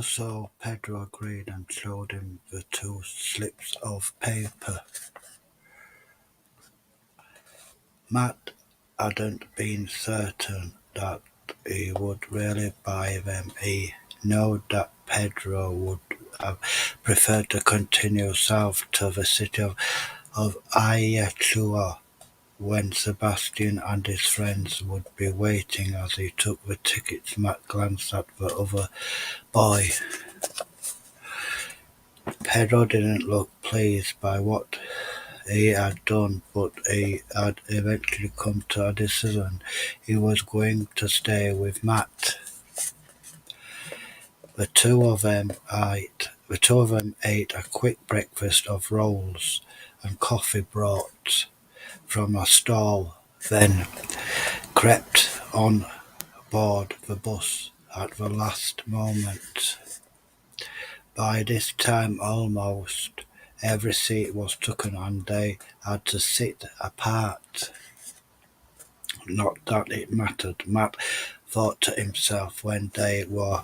So Pedro agreed and showed him the two slips of paper. Matt hadn't been certain that he would really buy them. He knew that Pedro would have preferred to continue south to the city of Ayachucho, when Sebastian and his friends would be waiting. As he took the tickets, Matt glanced at the other boy. Pedro didn't look pleased by what he had done, but he had eventually come to a decision. He was going to stay with Matt. The two of them ate a quick breakfast of rolls and coffee brought from a stall, then crept on board the bus at the last moment. By this time almost every seat was taken and they had to sit apart. Not that it mattered, Matt thought to himself. When they were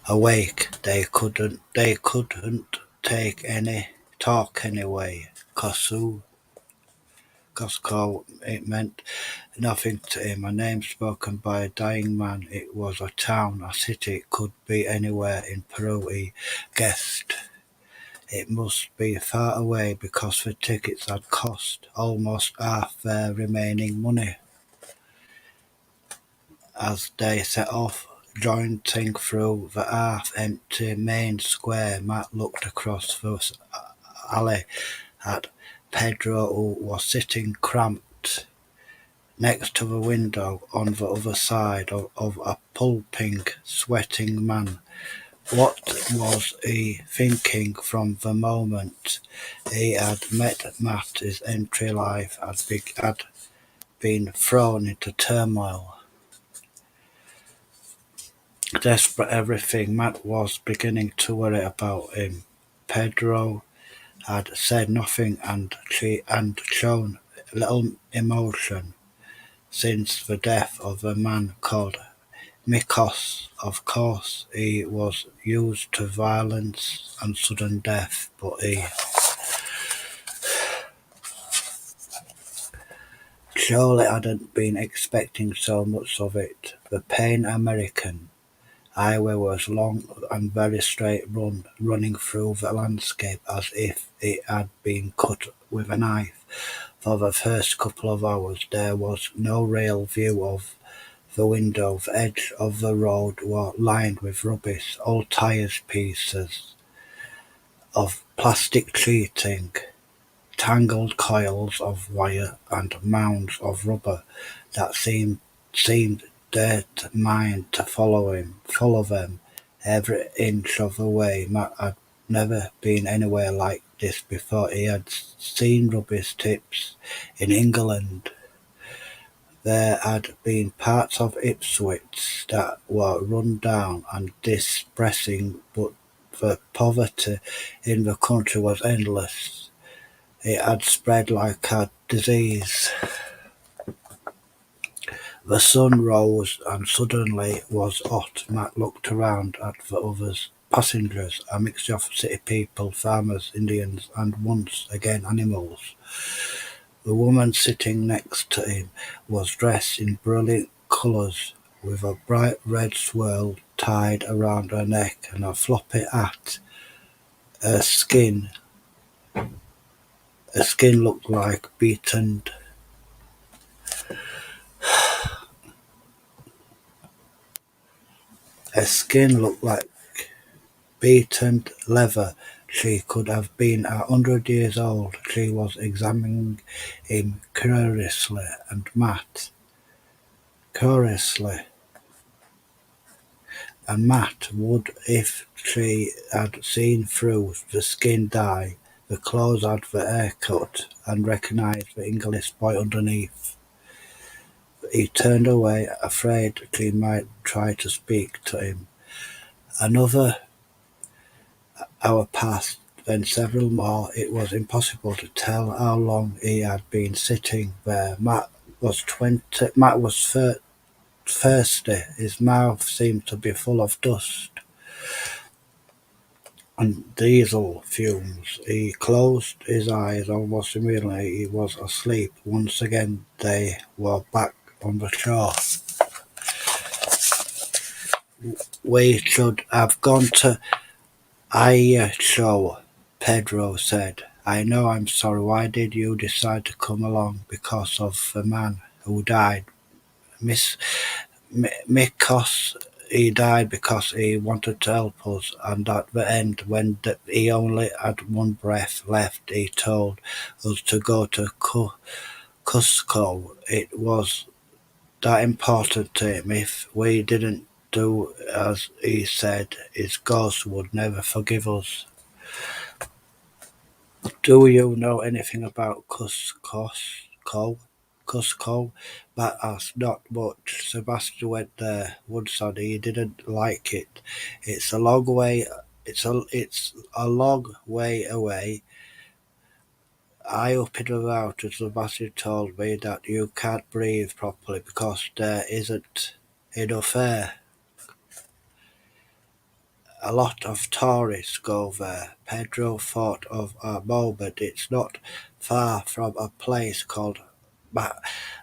awake they couldn't take any talk anyway. Costco, it meant nothing to him, a name spoken by a dying man. It was a town, a city, it could be anywhere in Peru, he guessed. It must be far away because the tickets had cost almost half their remaining money. As they set off, jointing through the half-empty main square, Matt looked across the alley at Pedro, who was sitting cramped next to the window on the other side of a pulping, sweating man. What was he thinking from the moment he had met Matt? His entry life had been thrown into turmoil. Desperate everything, Matt was beginning to worry about him. Pedro had said nothing and shown little emotion since the death of a man called Mikos. Of course, he was used to violence and sudden death, but he surely hadn't been expecting so much of it. The Pan American highway was long and very straight, running through the landscape as if it had been cut with a knife. For the first couple of hours there was no real view of the window. The edge of the road was lined with rubbish, old tires, pieces of plastic sheeting, tangled coils of wire, and mounds of rubber that seemed determined to follow them every inch of the way. Matt had never been anywhere like this before. He had seen rubbish tips in England. There had been parts of Ipswich that were run down and depressing, but the poverty in the country was endless. It had spread like a disease. The sun rose and suddenly was hot. Matt looked around at the other passengers, a mixture of city people, farmers, Indians, and once again animals. The woman sitting next to him was dressed in brilliant colours, with a bright red swirl tied around her neck and a floppy hat. Her skin her skin looked like beaten leather. She could have been 100 years old. She was examining him curiously, and Matt would if she had seen through the skin dye, the clothes had the haircut, and recognised the English boy underneath. He turned away, afraid she might try to speak to him. Another hour passed, then several more. It was impossible to tell how long he had been sitting there. Matt was thirsty. His mouth seemed to be full of dust. and diesel fumes. He closed his eyes almost immediately. He was asleep. Once again they were back on the shore. "We should have gone to Ayacho," Pedro said. "I know, I'm sorry. Why did you decide to come along? Because of the man who died, Miss Mikos. He died because he wanted to help us, and at the end, when he only had one breath left, he told us to go to Cusco. It was that important to him. If we didn't do as he said, his ghost would never forgive us." "Do you know anything about Cusco?" Matt asked. "Not much. Sebastian went there once and he didn't like it. It's a long way. It's a long way away. I up in the mountains. Sebastian told me that you can't breathe properly because there isn't enough air. A lot of tourists go there." Pedro thought of a moment. "It's not far from a place called Ma-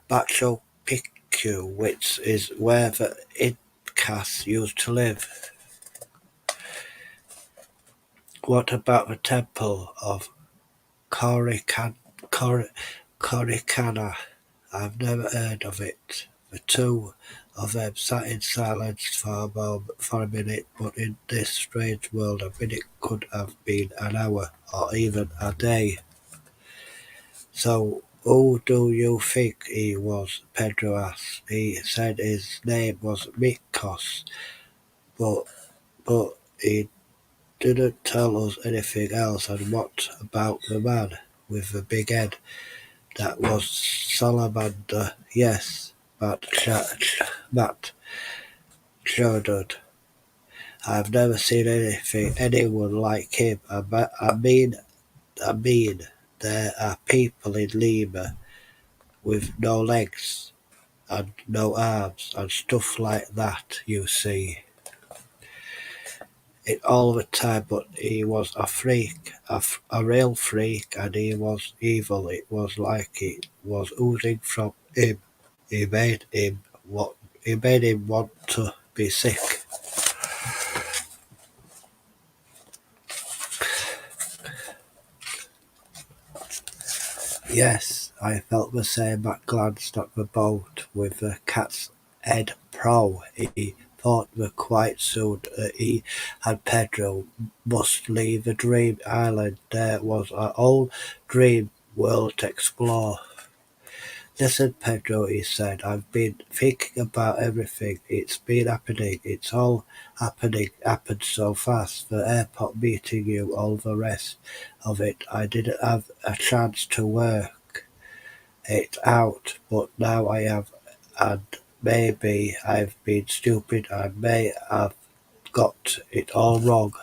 Machu Picchu, which is where the Incas used to live." "What about the Temple of Corican- Cor- Coricana?" "I've never heard of it." The two of them sat in silence for a minute, but in this strange world a minute could have been an hour, or even a day. "So who do you think he was?" Pedro asked. "He said his name was Mikos, but he didn't tell us anything else." "And what about the man with the big head?" "That was Salamander." "Yes," Matt shuddered. "I've never seen anyone like him. I mean, there are people in Lima with no legs and no arms and stuff like that, you see, it all the time, but he was a freak, a real freak, and he was evil. It was like it was oozing from him. He made him what he made him want to be sick." "Yes, I felt the same." Matt glanced at the boat with the cat's head prow. He thought quite soon that he and Pedro must leave the dream island. There was an old dream world to explore. "Listen, Pedro," he said, "I've been thinking about everything. It's been happening. It's all happened so fast. The airport meeting you, all the rest of it. I didn't have a chance to work it out, but now I have, and maybe I've been stupid and may have got it all wrong."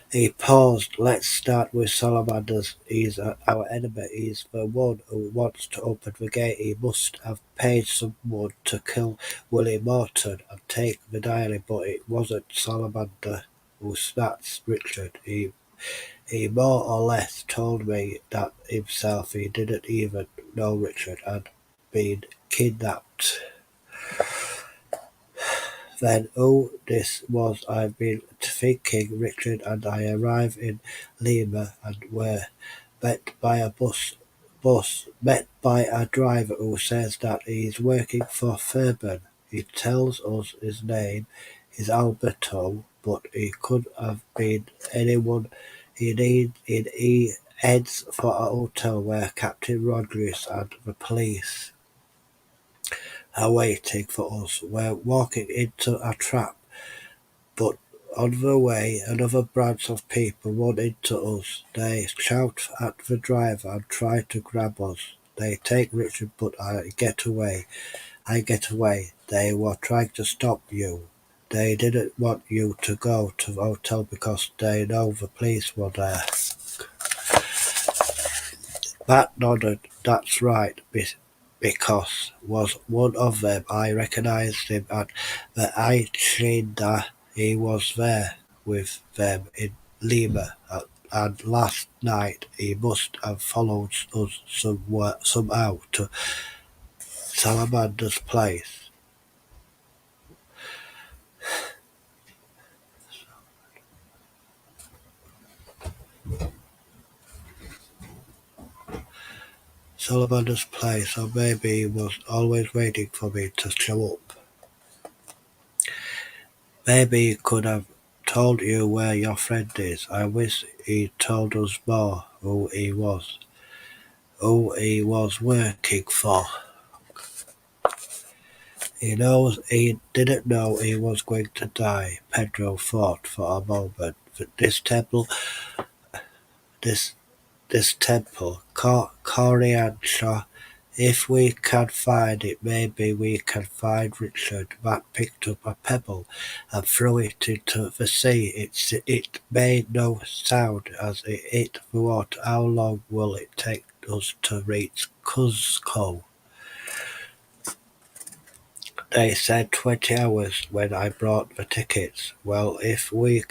He paused. "Let's start with Salamanders. He's our enemy. He's the one who wants to open the gate. He must have paid someone to kill Willie Morton and take the diary, but it wasn't Salamander who snatched Richard. He more or less told me that himself. He didn't even know Richard had been kidnapped. Then who this was I've been thinking. Richard and I arrived in Lima and were met by met by a driver who says that he's working for Fairburn. He tells us his name is Alberto, but he could have been anyone. He heads for a hotel where Captain Rodriguez and the police are waiting for us. We're walking into a trap, but on the way another branch of people run into us. They shout at the driver and try to grab us. They take Richard, but I get away. They were trying to stop you. They didn't want you to go to the hotel because they know the police were there." Matt nodded. "That's right, because was one of them. I recognized him at the hacienda. He was there with them in Lima, and last night he must have followed us somehow to Salamander's place. Salamander's place, or maybe he was always waiting for me to show up. Maybe he could have told you where your friend is. I wish he told us more who he was working for. He didn't know he was going to die. Pedro thought for a moment. But this this temple, Corianshaw, if we can find it, maybe we can find Richard. Matt picked up a pebble and threw it into the sea. It made no sound as it hit the water. How long will it take us to reach Cuzco? They said 20 hours when I bought the tickets. If we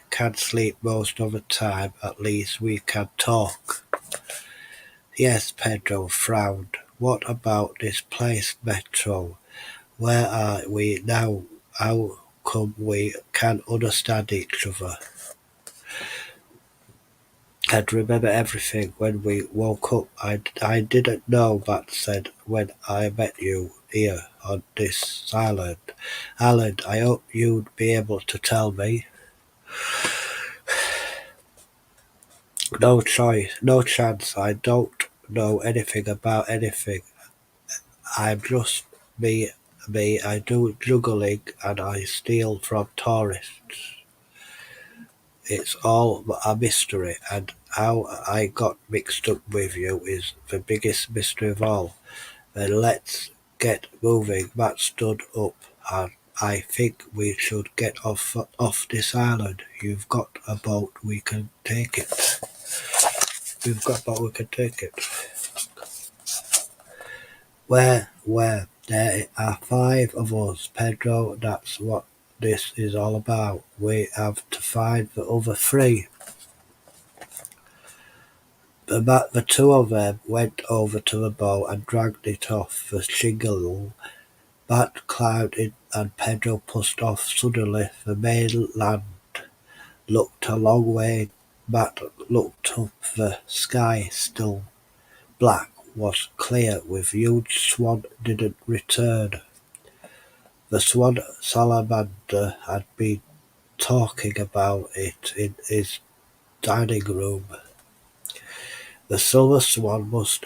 can sleep most of the time, at least we can talk. Yes, Pedro frowned. What about this place, Metro? Where are we now? How come we can understand each other and remember everything when we woke up? I didn't know, Matt said, when I met you here on this island. Alan, I hope you'd be able to tell me. No choice, no chance. I don't know anything about anything. I'm just me. I do juggling and I steal from tourists. It's all a mystery, and how I got mixed up with you is the biggest mystery of all. Then let's get moving. Matt stood up, and I think we should get off this island. You've got a boat, we can take it. We've got a boat, we can take it. Where? There are five of us, Pedro. That's what this is all about. We have to find the other three. The two of them went over to the boat and dragged it off the shingle. Matt climbed in and Pedro pushed off. Suddenly the mainland looked a long way. Matt looked up. The sky, still black, was clear with huge swan didn't return. The swan salamander had been talking about it in his dining room. The silver swan must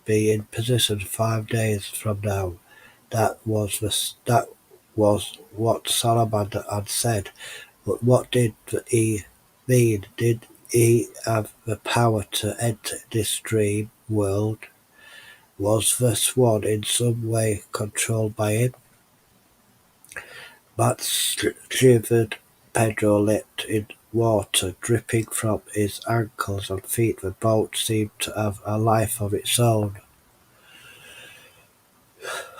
be in position 5 days from now. That was what Salamander had said. But what did he mean? Did he have the power to enter this dream world? Was the swan in some way controlled by him? Matt shivered. Pedro leapt in water, dripping from his ankles and feet. The boat seemed to have a life of its own.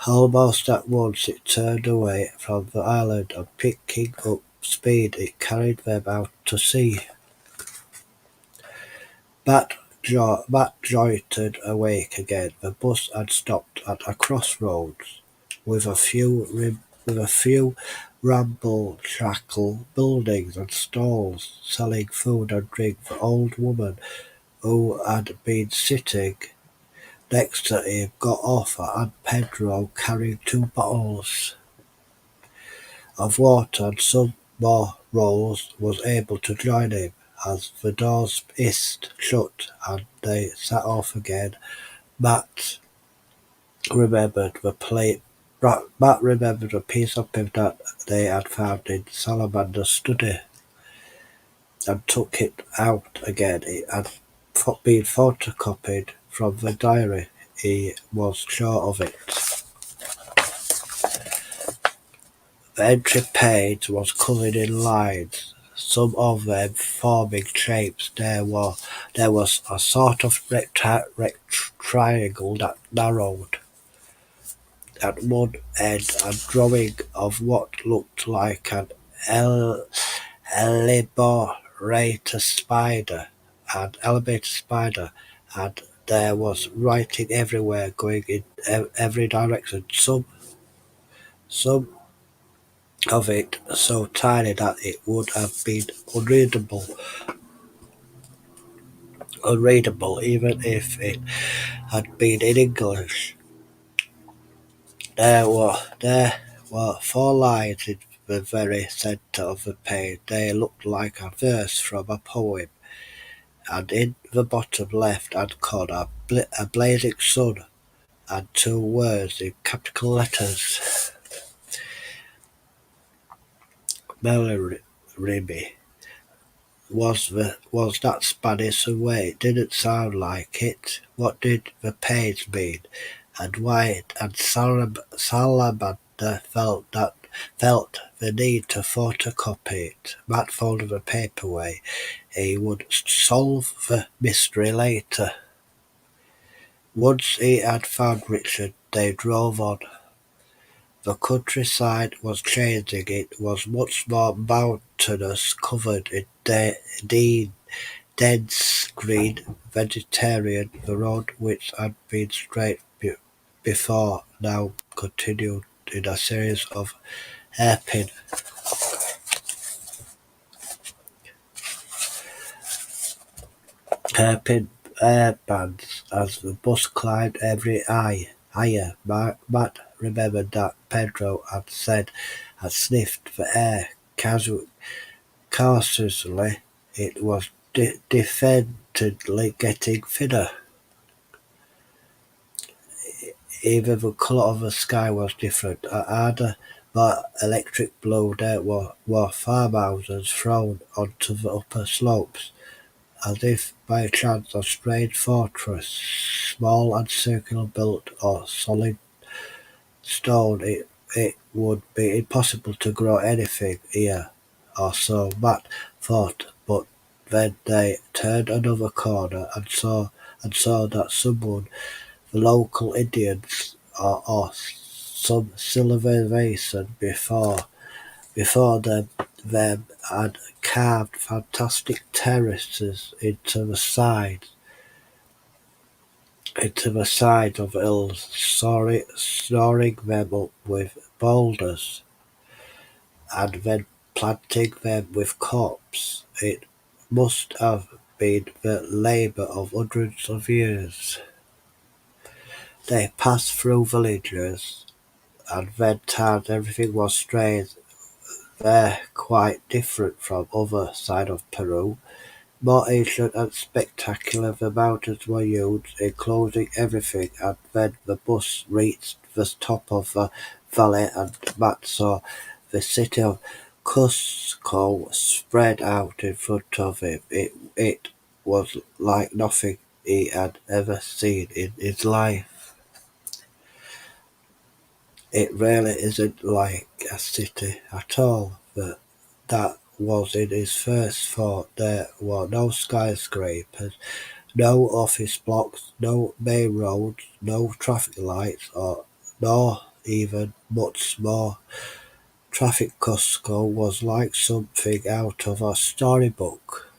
Almost at once it turned away from the island, and picking up speed it carried them out to sea. Matt jolted awake again. The bus had stopped at a crossroads, with a few ramshackle buildings and stalls selling food and drink. The old woman who had been sitting next to him got off, and Pedro, carrying 2 bottles of water and some more rolls, was able to join him. As the doors hissed shut and they sat off again, Matt remembered a piece of paper that they had found in Salamander's study and took it out again. It had been photocopied from the diary. He was sure of it. The entry page was covered in lines, some of them forming shapes. There was a sort of triangle that narrowed. at one end a drawing of what looked like an el- elevator spider, and there was writing everywhere, going in every direction. Some of it so tiny that it would have been unreadable even if it had been in English. There were four lines in the very centre of the page. They looked like a verse from a poem, and in the bottom left-hand corner, a blazing sun and two words in capital letters: "Memory." Was that Spanish away? It didn't sound like it. What did the page mean? And why and Salamander felt the need to photocopy it. Matt folded the paper away. He would solve the mystery later. Once he had found Richard, they drove on. The countryside was changing. It was much more mountainous, covered in dense green vegetation. The road, which had been straight before, now continued in a series of hairpin hairpin airbands as the bus climbed higher. Matt remembered that Pedro had sniffed the air cautiously. It was definitely getting thinner. Even the colour of the sky was different. A harder, more electric blue. There were farmhouses thrown onto the upper slopes, as if by chance a strange fortress, small and circular, built of solid stone. It would be impossible to grow anything here, or so Matt thought, but then they turned another corner and saw that someone, the local Indians, or some civilization before them had carved fantastic terraces into the sides of hills, soaring them up with boulders, and then planting them with crops. It must have been the labour of hundreds of years. They passed through villages, and then towns. Everything was strange there, quite different from other side of Peru. More ancient and spectacular, the mountains were huge, enclosing everything, and then the bus reached the top of the valley and Matt saw the city of Cusco spread out in front of him. It was like nothing he had ever seen in his life. It really isn't like a city at all. That was in his first thought. There were no skyscrapers, no office blocks, no main roads, no traffic lights, nor even much more traffic. Costco was like something out of a storybook,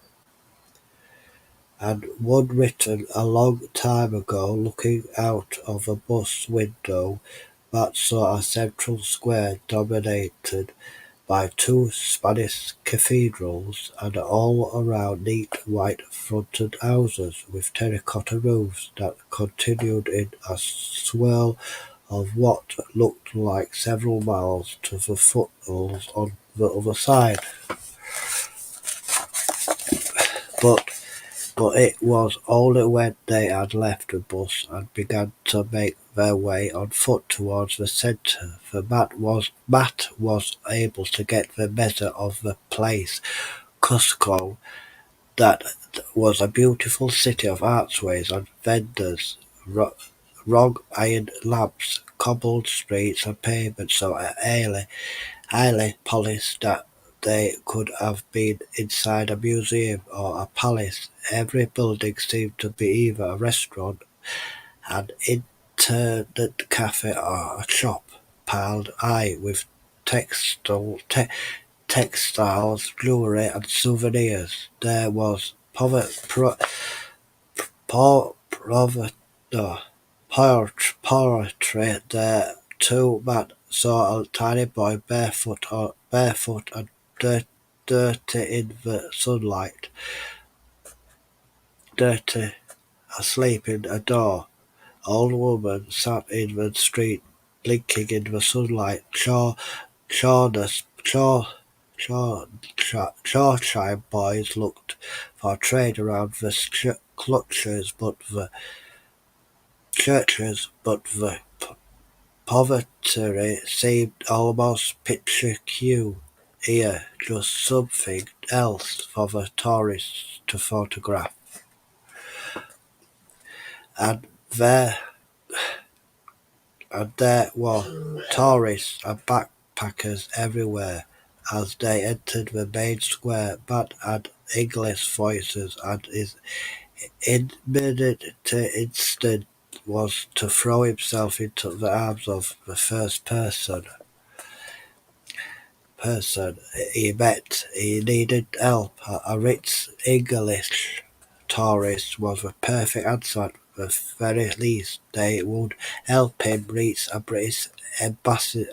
and one written a long time ago. Looking out of a bus window, Matt saw a central square dominated by two Spanish cathedrals, and all around neat white-fronted houses with terracotta roofs that continued in a swirl of what looked like several miles to the foothills on the other side. But but it was only when they had left the bus and began to make their way on foot towards the centre that Matt was able to get the measure of the place. Cusco, that was a beautiful city of archways and vendors, wrought iron lamps, cobbled streets and pavements so highly polished that they could have been inside a museum or a palace. Every building seemed to be either a restaurant, an entered the cafe or a shop, piled high with textiles, jewellery and souvenirs. There was no, poetry there too, but saw a tiny boy barefoot and dirty in the sunlight, dirty asleep in a door. Old woman sat in the street, blinking in the sunlight. Shoreshire boys looked for trade around the churches, but the poverty seemed almost picturesque. Here, just something else for the tourists to photograph. And there and there were tourists and backpackers everywhere. As they entered the main square, Matt had English voices, and his immediate instinct was to throw himself into the arms of the first person he met. He needed help. A rich English tourist was the perfect answer. At the very least, they would help him reach a British embassy,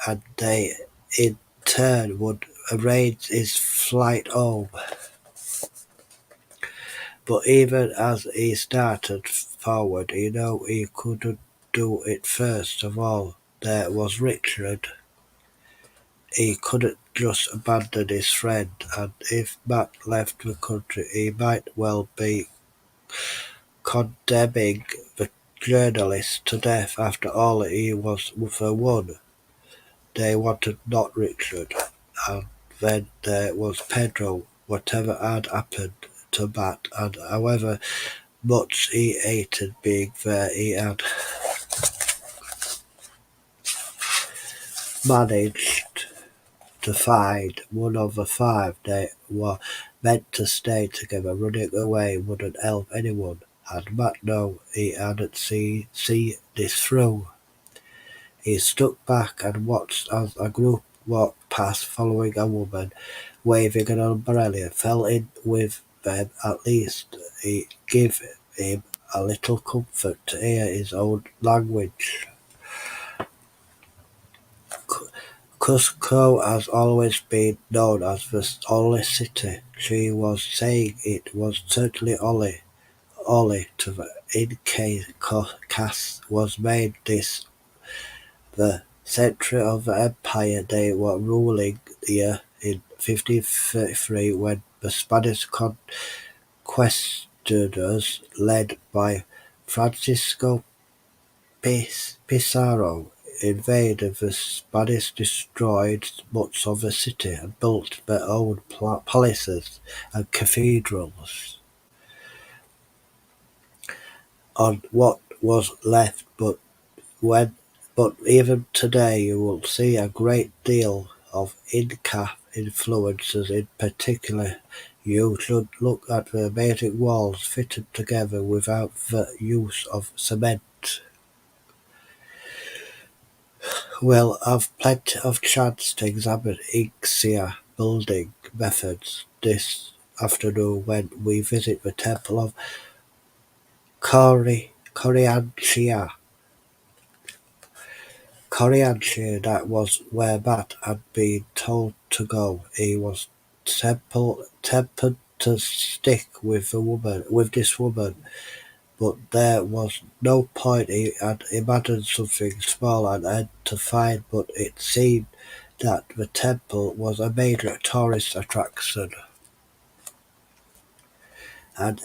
and they in turn would arrange his flight home. But even as he started forward, he knew he couldn't do it. First of all, there was Richard. He couldn't just abandon his friend, and if Matt left the country, he might well be condemning the journalist to death. After all, he was the one they wanted, not Richard. And then there was Pedro. Whatever had happened to Matt, and however much he hated being there, he had managed to find one of the five. They were meant to stay together. Running away wouldn't help anyone, and Matt knew he hadn't see this through. He stood back and watched as a group walked past, following a woman waving an umbrella. Fell in with them. At least it gave him a little comfort to hear his own language. Cusco has always been known as the Oli City. She was saying it was certainly Oli to the Inca cast was made this the centre of the empire. They were ruling here in 1533 when the Spanish conquistadors, led by Francisco Pizarro, invaded the Spanish, destroyed much of the city, and built their own palaces and cathedrals on what was left. But even today you will see a great deal of Inca influences. In particular, you should look at the amazing walls fitted together without the use of cement. We'll have plenty of chance to examine Inca building methods this afternoon when we visit the Temple of Coriancia. That was where Matt had been told to go. He was tempted to stick with this woman, but there was no point. He had imagined something small and had to find, but it seemed that the temple was a major tourist attraction. And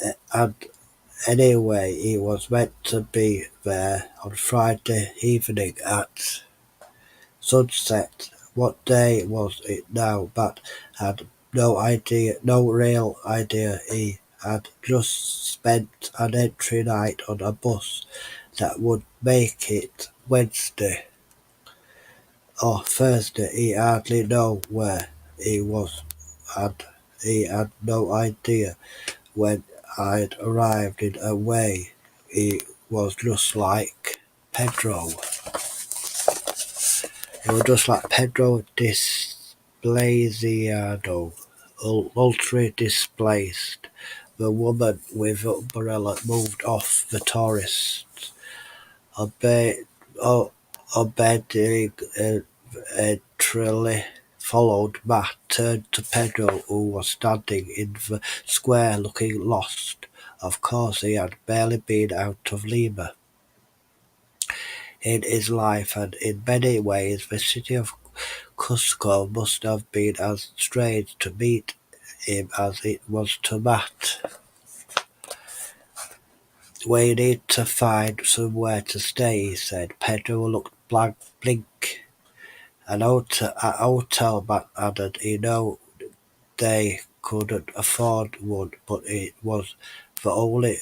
anyway, he was meant to be there on Friday evening at sunset. What day was it now? Matt had no real idea. He had just spent an entry night on a bus that would make it Wednesday or Thursday. He hardly knew where he was, and he had no idea when I'd arrived in a way. he was just like Pedro. He was just like Pedro Displaziado, ultra displaced. The woman with the umbrella moved off the tourists, obeyed, obeying followed. Matt turned to Pedro, who was standing in the square looking lost. Of course, he had barely been out of Lima in his life, and in many ways the city of Cusco must have been as strange to meet him as it was to Matt. "We need to find somewhere to stay," he said. Pedro looked blank. A hotel, Matt added. He knew they couldn't afford one, but it was the only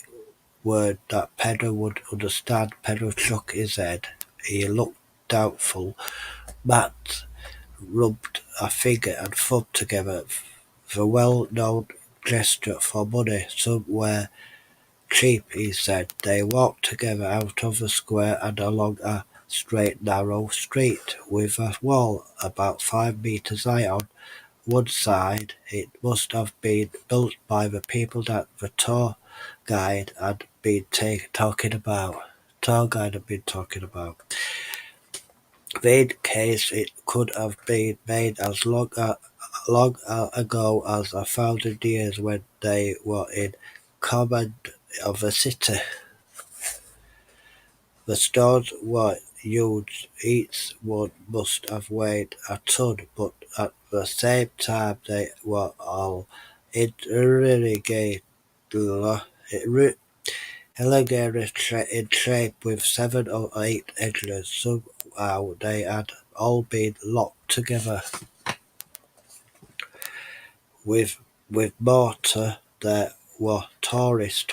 word that Pedro would understand. Pedro shook his head. He looked doubtful. Matt rubbed a finger and thumb together, the well-known gesture for money. "Somewhere cheap," he said. They walked together out of the square and along a straight narrow street, with a wall about 5 meters high on one side. It must have been built by the people that the guide had been talking about. Tour guide had been talking about. In case it could have been made as long ago as 1,000 years when they were in command of the city. The stones were huge, each one must have weighed a ton, but at the same time they were all irregular in shape with 7 or 8 edges. Somehow they had all been locked together with mortar. There were tourists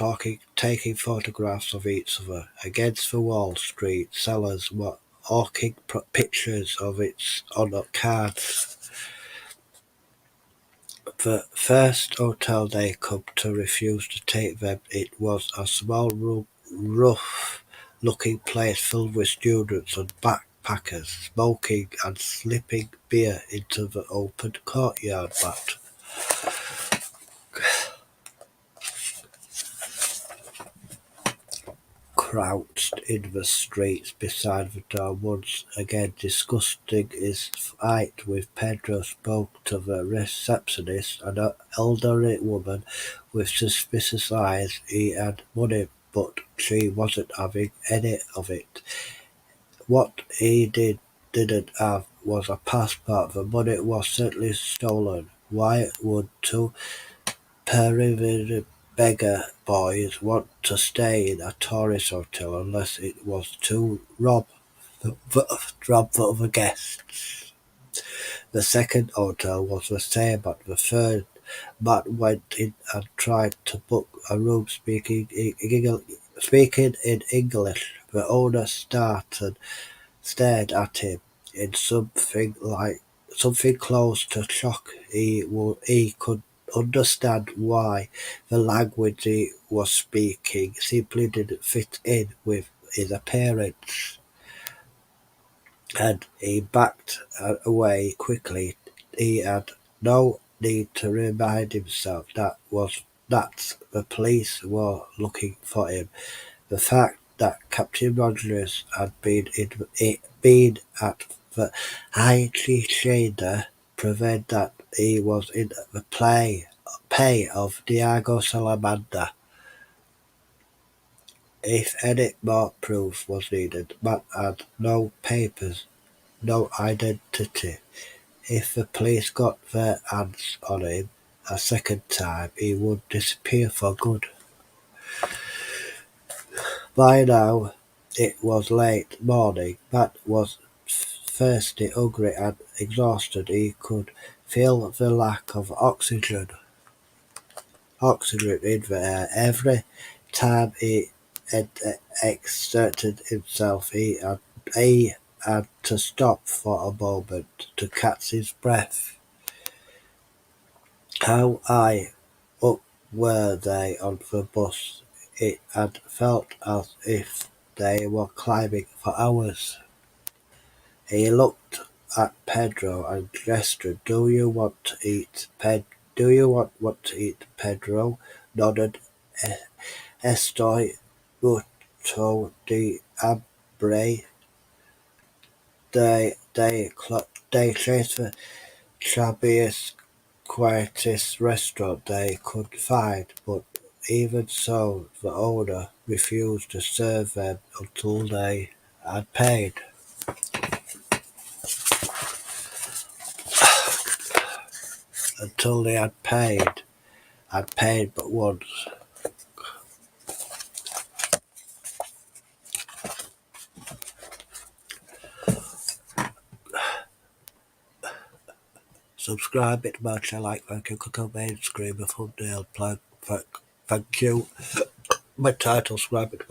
taking photographs of each other. Against the wall, street sellers were hawking pictures of it on cards. The first hotel they come to refused to take them. It was a small, rough-looking place filled with students and backpackers, smoking and slipping beer into the open courtyard. But crouched in the streets beside the door, once again discussing his fight with Pedro, spoke to the receptionist, an elderly woman with suspicious eyes. He had money, but she wasn't having any of it. What he didn't have was a passport. The money was certainly stolen. Why would two Peruvian beggar boys want to stay in a tourist hotel unless it was to rob the other guests? The second hotel was the same, but the third Matt went in and tried to book a room speaking in English. The owner stared at him in something close to shock. He could understand why the language he was speaking simply didn't fit in with his appearance, and he backed away quickly. He had no need to remind himself that the police were looking for him. The fact that Captain Rogers had been at the Hacienda proved that he was in the pay of Diego Salamander. If any more proof was needed, Matt had no papers, no identity. If the police got their hands on him a second time, he would disappear for good. By now it was late morning. Matt was thirsty, hungry, and exhausted. He could feel the lack of oxygen in the air. Every time he exerted himself, he had to stop for a moment to catch his breath. How high up were they on the bus? It had felt as if they were climbing for hours. He looked at Pedro and gestured. Do you want what to eat?" Pedro nodded. "Estoy muerto de hambre." They chased the shabbiest, quietest restaurant they could find, but even so the owner refused to serve them had paid. Until they had paid but once. Subscribe, hit the bell, share, like, thank you, click on main screen, the thumbnail, thank you. My title, subscribe, hit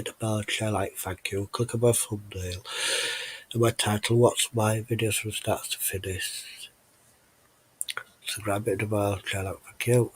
the bell, share, like, thank you, click on my thumbnail, and my title, watch my videos from start to finish. Subscribe, hit the bell, share, like, thank you.